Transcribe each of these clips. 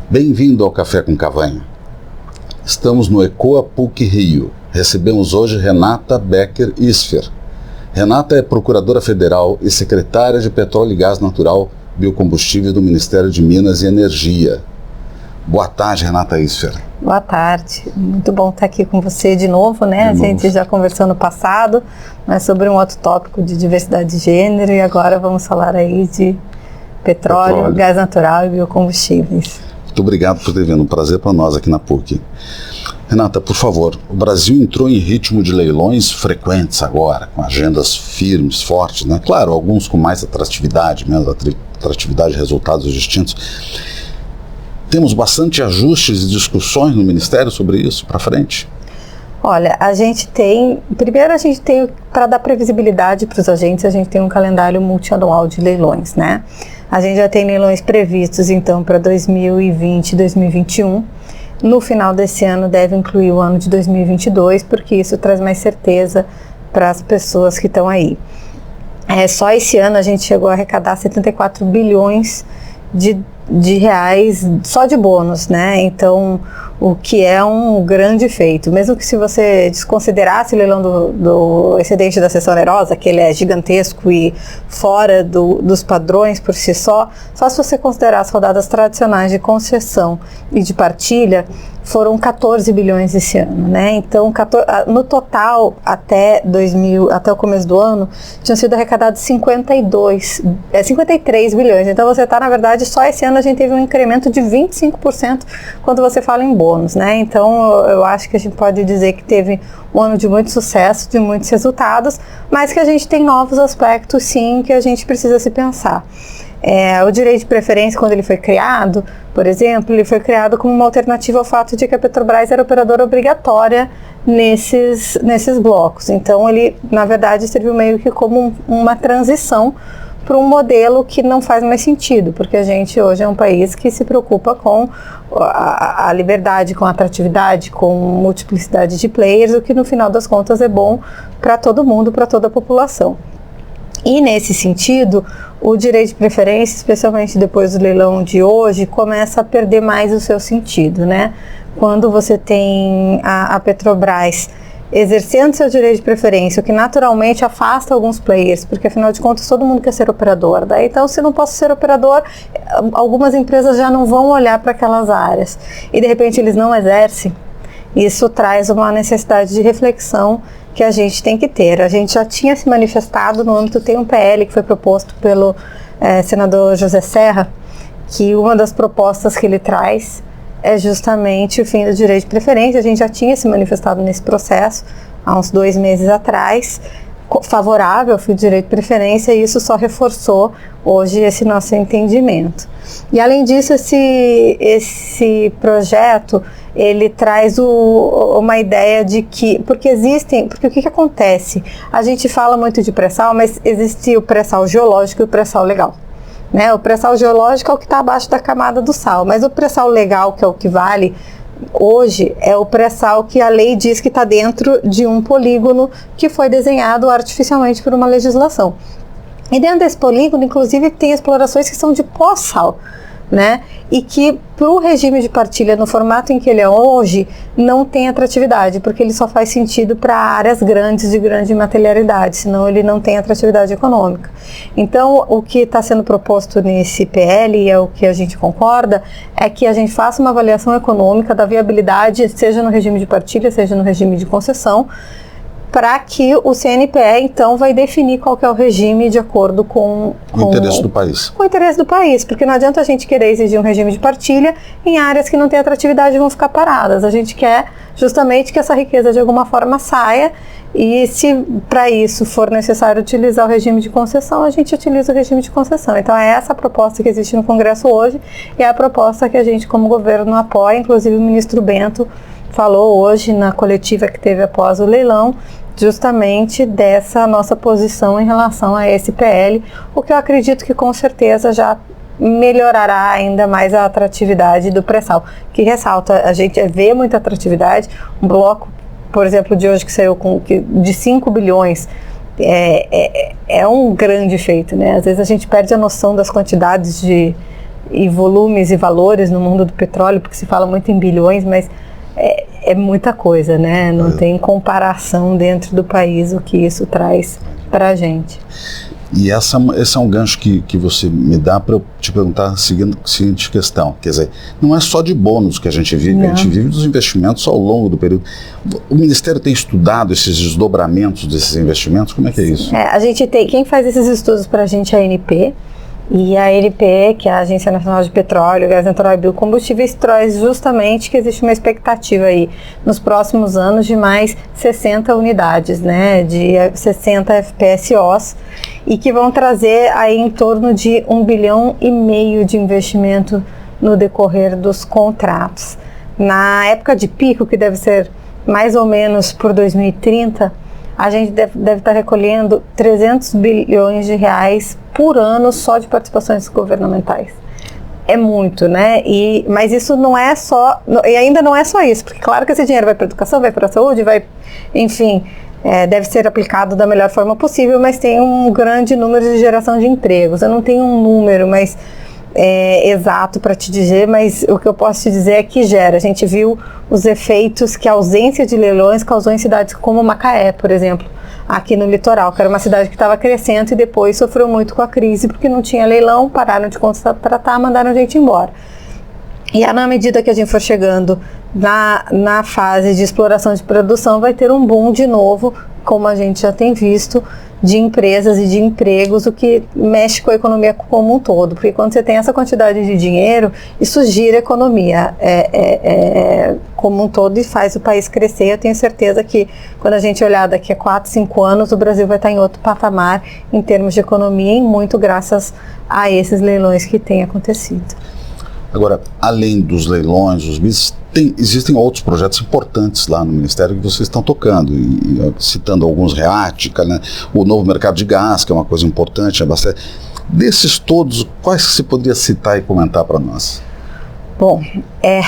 Bem-vindo ao Café com Cavanha. Estamos no ECOA PUC Rio. Recebemos hoje Renata Becker Isfer. Renata é Procuradora Federal e Secretária de Petróleo e Gás Natural Biocombustível do Ministério de Minas e Energia. Boa tarde, Renata Isfer. Boa tarde. Muito bom estar aqui com você de novo, né? A gente já conversou no passado, mas sobre um outro tópico de diversidade de gênero, e agora vamos falar aí de petróleo, gás natural e biocombustíveis. Muito obrigado por ter vindo, um prazer para nós aqui na PUC. Renata, por favor, o Brasil entrou em ritmo de leilões frequentes agora, com agendas firmes, fortes, né? Claro, alguns com mais atratividade, menos atratividade, resultados distintos. Temos bastante ajustes e discussões no Ministério sobre isso para frente? Olha, primeiro a gente tem, para dar previsibilidade para os agentes, a gente tem um calendário multianual de leilões, né? A gente já tem leilões previstos, então, para 2020 e 2021. No final desse ano deve incluir o ano de 2022, porque isso traz mais certeza para as pessoas que estão aí. Só esse ano a gente chegou a arrecadar 74 bilhões de reais só de bônus, né? Então, o que é um grande feito. Mesmo que se você desconsiderasse o leilão do excedente da seção onerosa, que ele é gigantesco e fora dos padrões por si só se você considerar as rodadas tradicionais de concessão e de partilha, foram 14 bilhões esse ano, né? Então, no total, até o começo do ano, tinham sido arrecadados 53 bilhões. Então, na verdade, só esse ano a gente teve um incremento de 25% quando você fala em bônus, né? Então, eu acho que a gente pode dizer que teve um ano de muito sucesso, de muitos resultados, mas que a gente tem novos aspectos, sim, que a gente precisa se pensar. O direito de preferência, quando ele foi criado, por exemplo, ele foi criado como uma alternativa ao fato de que a Petrobras era operadora obrigatória nesses blocos. Então, ele, na verdade, serviu meio que como uma transição para um modelo que não faz mais sentido, porque a gente hoje é um país que se preocupa com a liberdade, com a atratividade, com multiplicidade de players, o que no final das contas é bom para todo mundo, para toda a população. E nesse sentido, o direito de preferência, especialmente depois do leilão de hoje, começa a perder mais o seu sentido, né? Quando você tem a Petrobras exercendo seu direito de preferência, o que naturalmente afasta alguns players, porque afinal de contas todo mundo quer ser operador. Daí, então, se não posso ser operador, algumas empresas já não vão olhar para aquelas áreas. E de repente eles não exercem. Isso traz uma necessidade de reflexão que a gente tem que ter. A gente já tinha se manifestado no âmbito, tem um PL que foi proposto pelo senador José Serra, que uma das propostas que ele traz é justamente o fim do direito de preferência. A gente já tinha se manifestado nesse processo há uns 2 meses atrás, favorável ao fim do direito de preferência, e isso só reforçou hoje esse nosso entendimento. E além disso, esse projeto, ele traz uma ideia de que, porque o que acontece? A gente fala muito de pré-sal, mas existe o pré-sal geológico e o pré-sal legal, né? O pré-sal geológico é o que está abaixo da camada do sal, mas o pré-sal legal, que é o que vale hoje, é o pré-sal que a lei diz que está dentro de um polígono que foi desenhado artificialmente por uma legislação. E dentro desse polígono, inclusive, tem explorações que são de pós-sal, né? E que para o regime de partilha no formato em que ele é hoje não tem atratividade, porque ele só faz sentido para áreas grandes de grande materialidade, senão ele não tem atratividade econômica. Então, o que está sendo proposto nesse PL, e é o que a gente concorda, é que a gente faça uma avaliação econômica da viabilidade, seja no regime de partilha, seja no regime de concessão, para que o CNPE, então, vai definir qual que é o regime de acordo com o interesse do país. Com o interesse do país, porque não adianta a gente querer exigir um regime de partilha em áreas que não têm atratividade e vão ficar paradas. A gente quer justamente que essa riqueza de alguma forma saia, e se para isso for necessário utilizar o regime de concessão, a gente utiliza o regime de concessão. Então é essa a proposta que existe no Congresso hoje, e é a proposta que a gente como governo apoia. Inclusive o ministro Bento falou hoje na coletiva que teve após o leilão, justamente dessa nossa posição em relação a esse PL, o que eu acredito que com certeza já melhorará ainda mais a atratividade do pré-sal, que ressalta, a gente vê muita atratividade. Um bloco, por exemplo, de hoje que saiu de 5 bilhões, é um grande feito, né? Às vezes a gente perde a noção das quantidades e volumes e valores no mundo do petróleo, porque se fala muito em bilhões, mas é muita coisa, né? Não tem comparação dentro do país o que isso traz para a gente. E esse é um gancho que você me dá para eu te perguntar a seguinte questão. Quer dizer, não é só de bônus que a gente vive, a gente vive dos investimentos ao longo do período. O Ministério tem estudado esses desdobramentos desses investimentos? Como é que é isso? A gente tem, quem faz esses estudos para a gente é a ANP, e a ANP, que é a Agência Nacional de Petróleo, Gás Natural e Biocombustíveis, traz justamente que existe uma expectativa aí nos próximos anos de mais 60 unidades, né, de 60 FPSOs, e que vão trazer aí em torno de 1,5 bilhão de investimento no decorrer dos contratos. Na época de pico, que deve ser mais ou menos por 2030, a gente deve estar recolhendo 300 bilhões de reais por ano só de participações governamentais. É muito, né? Mas isso não é só, e ainda não é só isso, porque claro que esse dinheiro vai para a educação, vai para a saúde, enfim, deve ser aplicado da melhor forma possível, mas tem um grande número de geração de empregos. Eu não tenho um número exato para te dizer, mas o que eu posso te dizer é que gera. A gente viu os efeitos que a ausência de leilões causou em cidades como Macaé, por exemplo, aqui no litoral, que era uma cidade que estava crescendo e depois sofreu muito com a crise porque não tinha leilão, pararam de contratar, mandaram a gente embora. E na medida que a gente for chegando na fase de exploração de produção, vai ter um boom de novo, como a gente já tem visto, de empresas e de empregos, o que mexe com a economia como um todo, porque quando você tem essa quantidade de dinheiro, isso gira a economia como um todo e faz o país crescer. Eu tenho certeza que quando a gente olhar daqui a 4, 5 anos, o Brasil vai estar em outro patamar em termos de economia, e muito graças a esses leilões que têm acontecido. Agora, além dos leilões, os BIS, existem outros projetos importantes lá no Ministério que vocês estão tocando, citando alguns, REAT, né, o novo mercado de gás, que é uma coisa importante, desses todos, quais que você poderia citar e comentar para nós? Bom,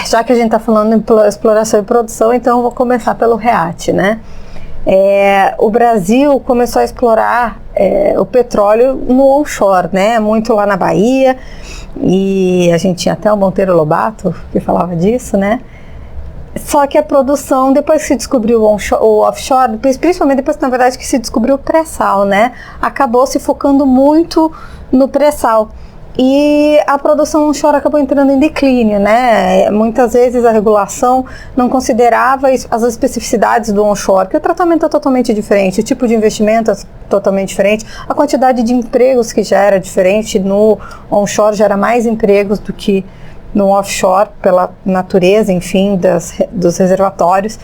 já que a gente está falando em exploração e produção, então eu vou começar pelo REAT, né? O Brasil começou a explorar o petróleo no onshore, né? Muito lá na Bahia, e a gente tinha até o Monteiro Lobato que falava disso, né? Só que a produção, depois que se descobriu o offshore, principalmente depois, na verdade, que se descobriu o pré-sal, né? Acabou se focando muito no pré-sal. E a produção onshore acabou entrando em declínio, né? Muitas vezes a regulação não considerava as especificidades do onshore, que o tratamento é totalmente diferente, o tipo de investimento é totalmente diferente, a quantidade de empregos que já era diferente. No onshore gera mais empregos do que no offshore, pela natureza, enfim, dos reservatórios.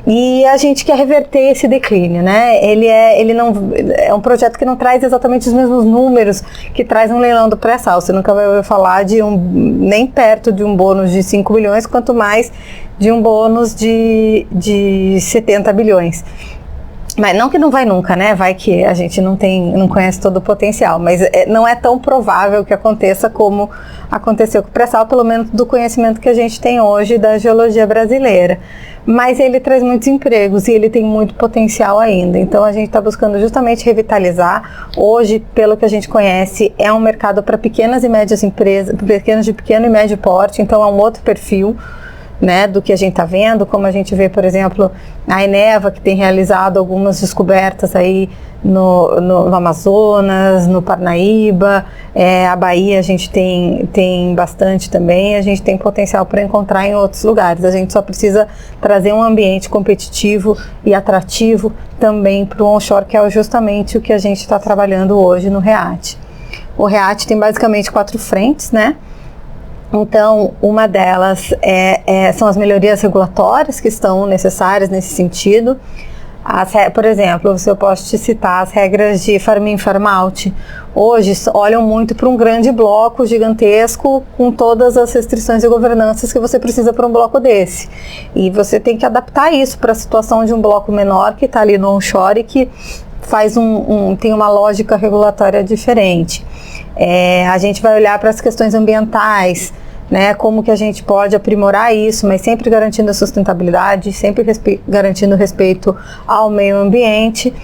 E a gente quer reverter esse declínio, né? Ele não é um projeto que não traz exatamente os mesmos números que traz um leilão do pré-sal. Você nunca vai ouvir falar nem perto de um bônus de 5 bilhões, quanto mais de um bônus de 70 bilhões. Mas não que não vai nunca, né? Vai que a gente não conhece todo o potencial, mas não é tão provável que aconteça como aconteceu com o pré-sal, pelo menos do conhecimento que a gente tem hoje da geologia brasileira. Mas ele traz muitos empregos e ele tem muito potencial ainda. Então a gente está buscando justamente revitalizar. Hoje, pelo que a gente conhece, é um mercado para pequenas e médias empresas, pequenas de pequeno e médio porte, então é um outro perfil, né, do que a gente está vendo, como a gente vê, por exemplo, a Eneva, que tem realizado algumas descobertas aí no Amazonas, no Parnaíba, a Bahia a gente tem bastante também, a gente tem potencial para encontrar em outros lugares. A gente só precisa trazer um ambiente competitivo e atrativo também para o onshore, que é justamente o que a gente está trabalhando hoje no REAT. O REAT tem basicamente 4 frentes, né? Então, uma delas são as melhorias regulatórias que estão necessárias nesse sentido. Por exemplo, eu posso te citar as regras de farm-in, farm-out. Hoje olham muito para um grande bloco gigantesco com todas as restrições e governanças que você precisa para um bloco desse. E você tem que adaptar isso para a situação de um bloco menor que está ali no onshore e que tem uma lógica regulatória diferente. A gente vai olhar para as questões ambientais, né, como que a gente pode aprimorar isso, mas sempre garantindo a sustentabilidade, sempre garantindo o respeito ao meio ambiente.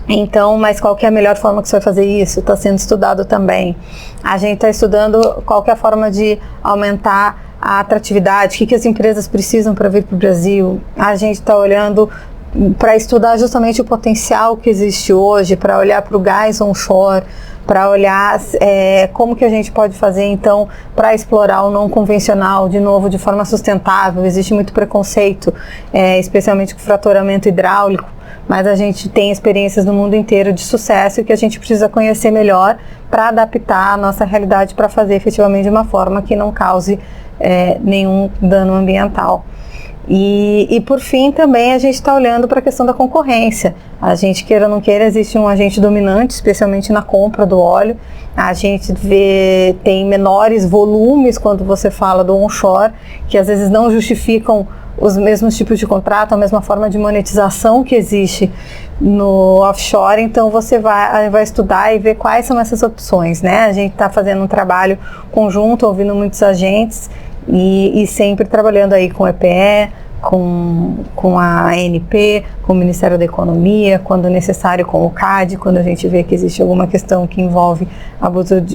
Então, mas qual que é a melhor forma que você vai fazer isso? Está sendo estudado também. A gente está estudando qual que é a forma de aumentar a atratividade, o que as empresas precisam para vir para o Brasil. A gente está olhando para estudar justamente o potencial que existe hoje, para olhar para o gás onshore, para olhar como que a gente pode fazer, então, para explorar o não convencional, de novo, de forma sustentável. Existe muito preconceito, especialmente com fraturamento hidráulico, mas a gente tem experiências no mundo inteiro de sucesso que a gente precisa conhecer melhor para adaptar a nossa realidade, para fazer efetivamente de uma forma que não cause nenhum dano ambiental. E por fim também a gente está olhando para a questão da concorrência. A gente, queira ou não queira, existe um agente dominante, especialmente na compra do óleo. A gente tem menores volumes quando você fala do onshore, que às vezes não justificam os mesmos tipos de contrato, a mesma forma de monetização que existe no offshore. Então você vai estudar e ver quais são essas opções, né? A gente está fazendo um trabalho conjunto, ouvindo muitos agentes e sempre trabalhando aí com o EPE, com a ANP, com o Ministério da Economia, quando necessário com o CAD, quando a gente vê que existe alguma questão que envolve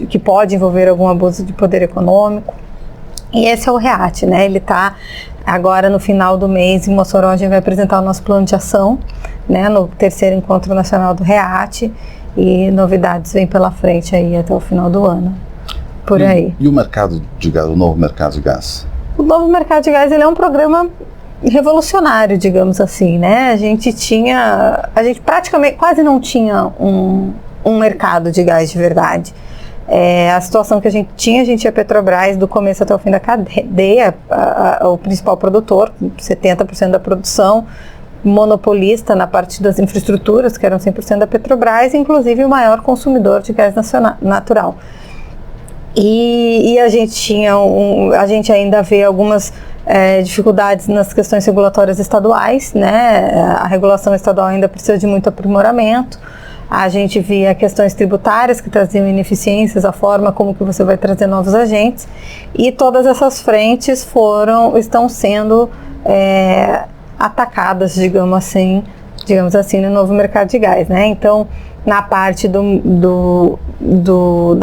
que pode envolver algum abuso de poder econômico. E esse é o REAT, né? Ele está agora no final do mês em Mossoró. A gente vai apresentar o nosso plano de ação, né, no 3º Encontro Nacional do REAT, e novidades vêm pela frente aí até o final do ano, por aí. E o mercado de gás, o novo mercado de gás? O novo mercado de gás, ele é um programa revolucionário, digamos assim, né? A gente praticamente quase não tinha um mercado de gás de verdade. A situação que a gente tinha a Petrobras do começo até o fim da cadeia, o principal produtor, 70% da produção, monopolista na parte das infraestruturas, que eram 100% da Petrobras, inclusive o maior consumidor de gás natural. E a gente ainda vê algumas dificuldades nas questões regulatórias estaduais, né? A regulação estadual ainda precisa de muito aprimoramento. A gente via questões tributárias que traziam ineficiências, a forma como que você vai trazer novos agentes, e todas essas frentes estão sendo atacadas, digamos assim, no novo mercado de gás, né? Então, na parte da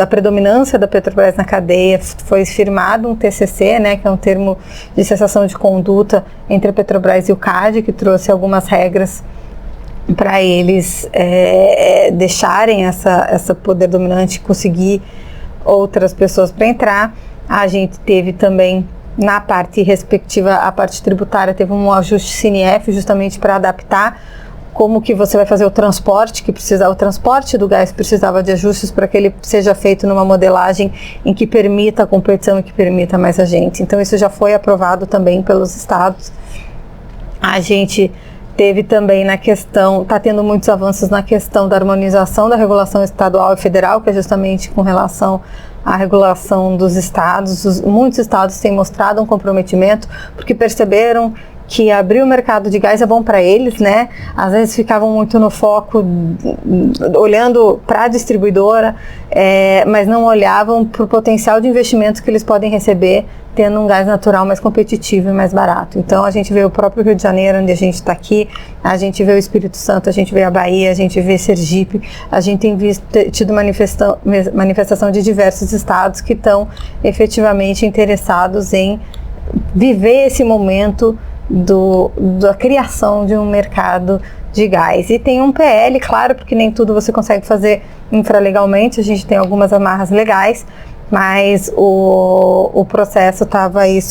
predominância da Petrobras na cadeia, foi firmado um TCC, né, que é um termo de cessação de conduta entre a Petrobras e o CAD, que trouxe algumas regras para eles deixarem essa poder dominante, conseguir outras pessoas para entrar. A gente teve também, na parte respectiva, a parte tributária, teve um ajuste CNF justamente para adaptar como que você vai fazer o transporte, o transporte do gás precisava de ajustes para que ele seja feito numa modelagem em que permita a competição e que permita mais agentes. Então isso já foi aprovado também pelos estados. A gente teve também está tendo muitos avanços na questão da harmonização da regulação estadual e federal, que é justamente com relação à regulação dos estados. Muitos estados têm mostrado um comprometimento, porque perceberam que abrir o mercado de gás é bom para eles, né? Às vezes ficavam muito no foco, olhando para a distribuidora, mas não olhavam para o potencial de investimento que eles podem receber tendo um gás natural mais competitivo e mais barato. Então a gente vê o próprio Rio de Janeiro, onde a gente está aqui, a gente vê o Espírito Santo, a gente vê a Bahia, a gente vê Sergipe, a gente tem tido manifestação de diversos estados que estão efetivamente interessados em viver esse momento da criação de um mercado de gás. E tem um PL, claro, porque nem tudo você consegue fazer infralegalmente, a gente tem algumas amarras legais, mas o processo estava aí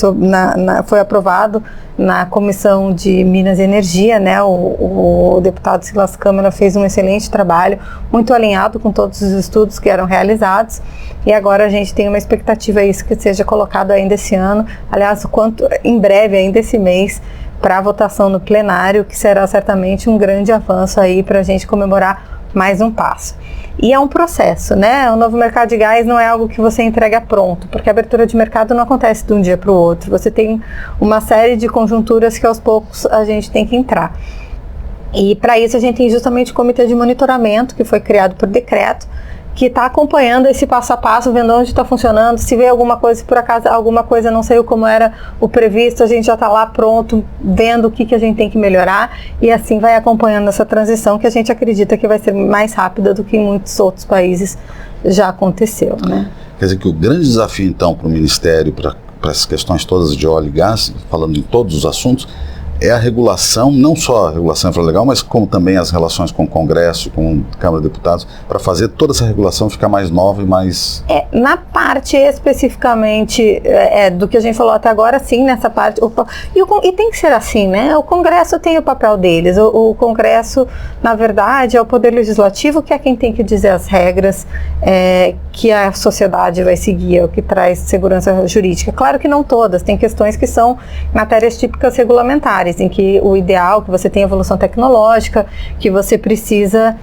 foi aprovado na Comissão de Minas e Energia, né? O deputado Silas Câmara fez um excelente trabalho, muito alinhado com todos os estudos que eram realizados, e agora a gente tem uma expectativa isso que seja colocado ainda esse ano, aliás, em breve, ainda esse mês, para a votação no plenário, que será certamente um grande avanço aí para a gente comemorar mais um passo. E é um processo, né? O novo mercado de gás não é algo que você entrega pronto, porque a abertura de mercado não acontece de um dia para o outro. Você tem uma série de conjunturas que aos poucos a gente tem que entrar. E para isso a gente tem justamente o Comitê de Monitoramento, que foi criado por decreto, que está acompanhando esse passo a passo, vendo onde está funcionando, se vê alguma coisa, se por acaso alguma coisa não saiu como era o previsto, a gente já está lá pronto, vendo o que a gente tem que melhorar, e assim vai acompanhando essa transição, que a gente acredita que vai ser mais rápida do que em muitos outros países já aconteceu, né? Quer dizer que o grande desafio, então, para o Ministério, para essas questões todas de óleo e gás, falando em todos os assuntos, é a regulação, não só a regulação infralegal, mas como também as relações com o Congresso, com a Câmara de Deputados, para fazer toda essa regulação ficar mais nova e mais... Na parte especificamente do que a gente falou até agora, sim, nessa parte, e tem que ser assim, né? O Congresso tem o papel deles, o Congresso, na verdade, é o Poder Legislativo, que é quem tem que dizer as regras que a sociedade vai seguir, é o que traz segurança jurídica. Claro que não todas, tem questões que são matérias típicas regulamentares, em que o ideal, que você tem evolução tecnológica, que você precisa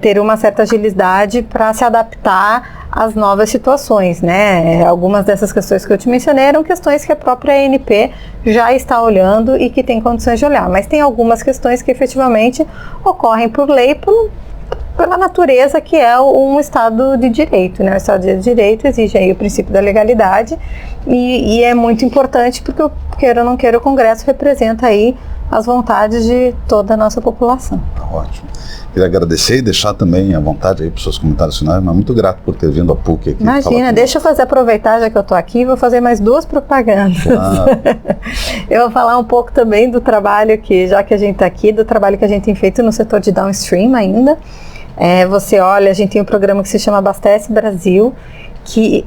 ter uma certa agilidade para se adaptar às novas situações, né? Algumas dessas questões que eu te mencionei eram questões que a própria ANP já está olhando e que tem condições de olhar, mas tem algumas questões que efetivamente ocorrem por lei, pela natureza que é um Estado de Direito, né? O Estado de Direito exige aí o princípio da legalidade e é muito importante porque, queira ou não queira, o Congresso representa aí as vontades de toda a nossa população. Ótimo. Queria agradecer e deixar também à vontade aí para os seus comentários finais, mas muito grato por ter vindo a PUC aqui. Imagina, deixa eu aproveitar, já que eu estou aqui, vou fazer mais 2 propagandas. Eu vou falar um pouco também do trabalho já que a gente está aqui, do trabalho que a gente tem feito no setor de downstream ainda. Você olha, a gente tem um programa que se chama Abastece Brasil, que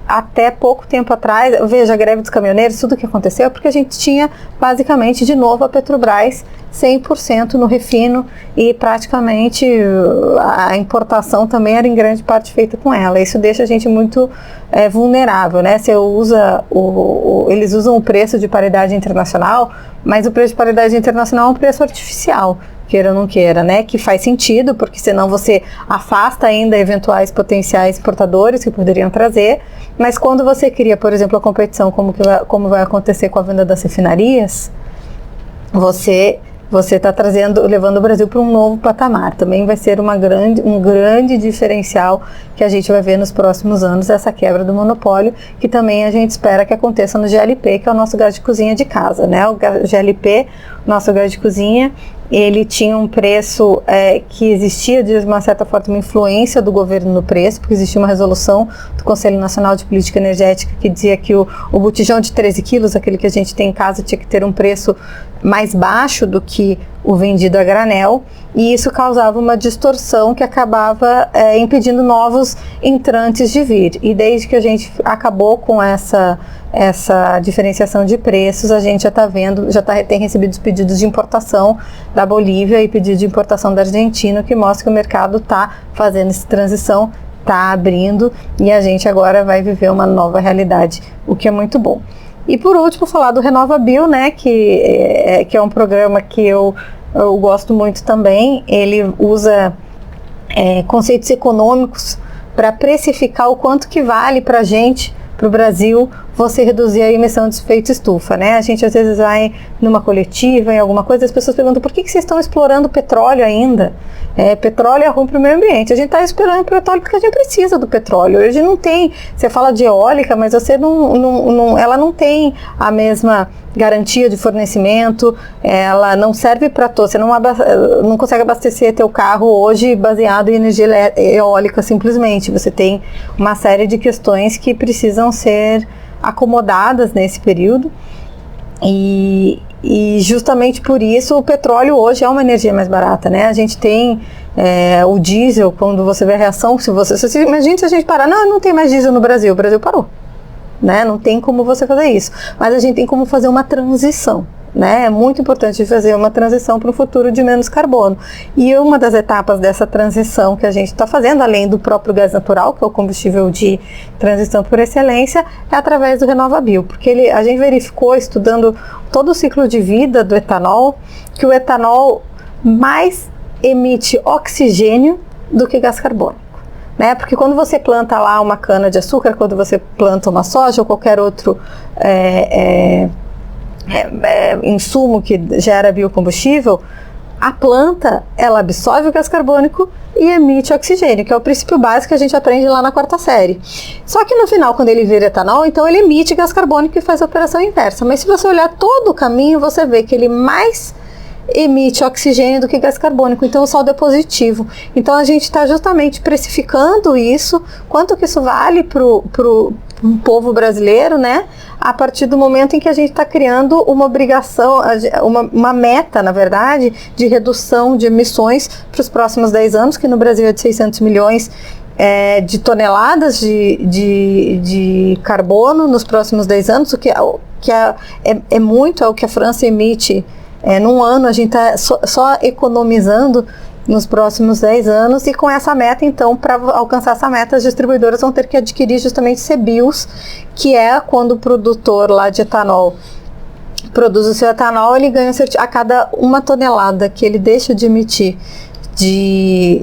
até pouco tempo atrás, veja, a greve dos caminhoneiros, tudo que aconteceu, porque a gente tinha basicamente de novo a Petrobras 100% no refino e praticamente a importação também era em grande parte feita com ela. Isso deixa a gente muito vulnerável, né? Eles usam o preço de paridade internacional, mas o preço de paridade internacional é um preço artificial, queira ou não queira, né? Que faz sentido, porque senão você afasta ainda eventuais potenciais importadores que poderiam trazer, mas quando você cria, por exemplo, a competição, como vai acontecer com a venda das refinarias, você está levando o Brasil para um novo patamar. Também vai ser um grande diferencial que a gente vai ver nos próximos anos, essa quebra do monopólio, que também a gente espera que aconteça no GLP, que é o nosso gás de cozinha de casa, né? O GLP, nosso gás de cozinha, ele tinha um preço que existia, de uma certa forma, uma influência do governo no preço, porque existia uma resolução do Conselho Nacional de Política Energética que dizia que o botijão de 13 quilos, aquele que a gente tem em casa, tinha que ter um preço mais baixo do que o vendido a granel, e isso causava uma distorção que acabava impedindo novos entrantes de vir. E desde que a gente acabou com essa diferenciação de preços, a gente já está vendo, tem recebido os pedidos de importação da Bolívia e pedido de importação da Argentina, que mostra que o mercado está fazendo essa transição, está abrindo, e a gente agora vai viver uma nova realidade, o que é muito bom. E por último, falar do RenovaBio, né, que é um programa que eu gosto muito também. Ele usa conceitos econômicos para precificar o quanto que vale para a gente, para o Brasil, você reduzir a emissão de efeito estufa, né? A gente às vezes vai numa coletiva, em alguma coisa, as pessoas perguntam por que vocês estão explorando petróleo ainda? Petróleo é ruim para o meio ambiente. A gente está explorando petróleo porque a gente precisa do petróleo. Hoje não tem, você fala de eólica, mas você ela não tem a mesma garantia de fornecimento, ela não serve para todo, você não consegue abastecer teu carro hoje baseado em energia eólica simplesmente. Você tem uma série de questões que precisam ser acomodadas nesse período e justamente por isso o petróleo hoje é uma energia mais barata, né? A gente tem o diesel, quando você vê a reação, imagina se a gente parar, não tem mais diesel no Brasil, o Brasil parou, né? Não tem como você fazer isso, mas a gente tem como fazer uma transição, né? É muito importante fazer uma transição para um futuro de menos carbono. E uma das etapas dessa transição que a gente está fazendo, além do próprio gás natural, que é o combustível de transição por excelência, é através do RenovaBio, porque a gente verificou, estudando todo o ciclo de vida do etanol, que o etanol mais emite oxigênio do que gás carbônico, né? Porque quando você planta lá uma cana de açúcar, quando você planta uma soja ou qualquer outro insumo que gera biocombustível, a planta, ela absorve o gás carbônico e emite oxigênio, que é o princípio básico que a gente aprende lá na 4ª série. Só que no final, quando ele vira etanol, então ele emite gás carbônico e faz a operação inversa. Mas se você olhar todo o caminho, você vê que ele mais emite oxigênio do que gás carbônico, então o saldo é positivo. Então a gente está justamente precificando isso, quanto que isso vale para o povo brasileiro, né? A partir do momento em que a gente está criando uma obrigação, uma meta, na verdade, de redução de emissões para os próximos 10 anos, que no Brasil é de 600 milhões de toneladas de carbono nos próximos 10 anos, o que é muito, é o que a França emite num ano. A gente está só economizando nos próximos 10 anos, e com essa meta, então, para alcançar essa meta, as distribuidoras vão ter que adquirir justamente CBIOS, que é quando o produtor lá de etanol produz o seu etanol, ele ganha a cada 1 tonelada que ele deixa de emitir de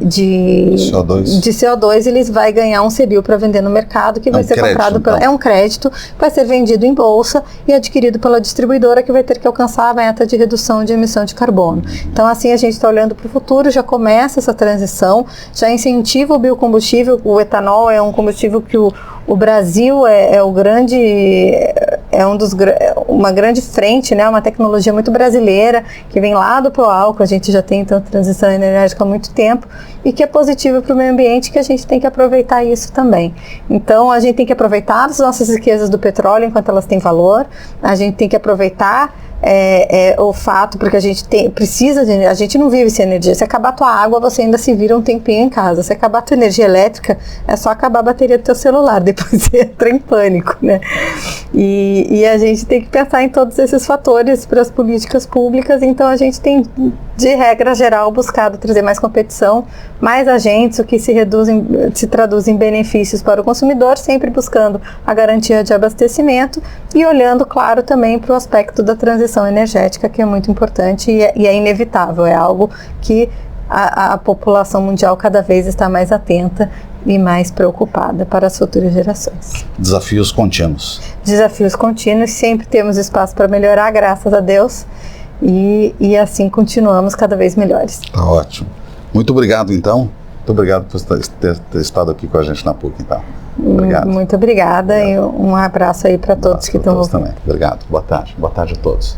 CO2, ele vai ganhar um CBIO para vender no mercado, que vai ser comprado é um crédito, vai ser vendido em bolsa e adquirido pela distribuidora, que vai ter que alcançar a meta de redução de emissão de carbono. Então, assim, a gente está olhando para o futuro, já começa essa transição, já incentiva o biocombustível. O etanol é um combustível que o Brasil uma grande frente, né? Uma tecnologia muito brasileira, que vem lá do Proálcool. A gente já tem, então, transição energética há muito tempo, e que é positiva para o meio ambiente, que a gente tem que aproveitar isso também. Então, a gente tem que aproveitar as nossas riquezas do petróleo enquanto elas têm valor, a gente tem que aproveitar o fato, porque a gente precisa de energia, a gente não vive sem energia. Se acabar a tua água, você ainda se vira um tempinho em casa. Se acabar a tua energia elétrica, é só acabar a bateria do teu celular, depois você entra em pânico, né? E a gente tem que pensar em todos esses fatores para as políticas públicas. Então, a gente tem, de regra geral, buscado trazer mais competição, mais agentes, o que se traduz em benefícios para o consumidor, sempre buscando a garantia de abastecimento e olhando, claro, também para o aspecto da transição energética, que é muito importante e é inevitável, é algo que a população mundial cada vez está mais atenta e mais preocupada para as futuras gerações. Desafios contínuos. Desafios contínuos, sempre temos espaço para melhorar, graças a Deus, e assim continuamos cada vez melhores. Tá ótimo. Muito obrigado, então. Muito obrigado por ter estado aqui com a gente na PUC, então. Obrigado. Muito obrigada. Obrigado. E um abraço aí para todos que estão ouvindo. Também. Obrigado. Boa tarde. Boa tarde a todos.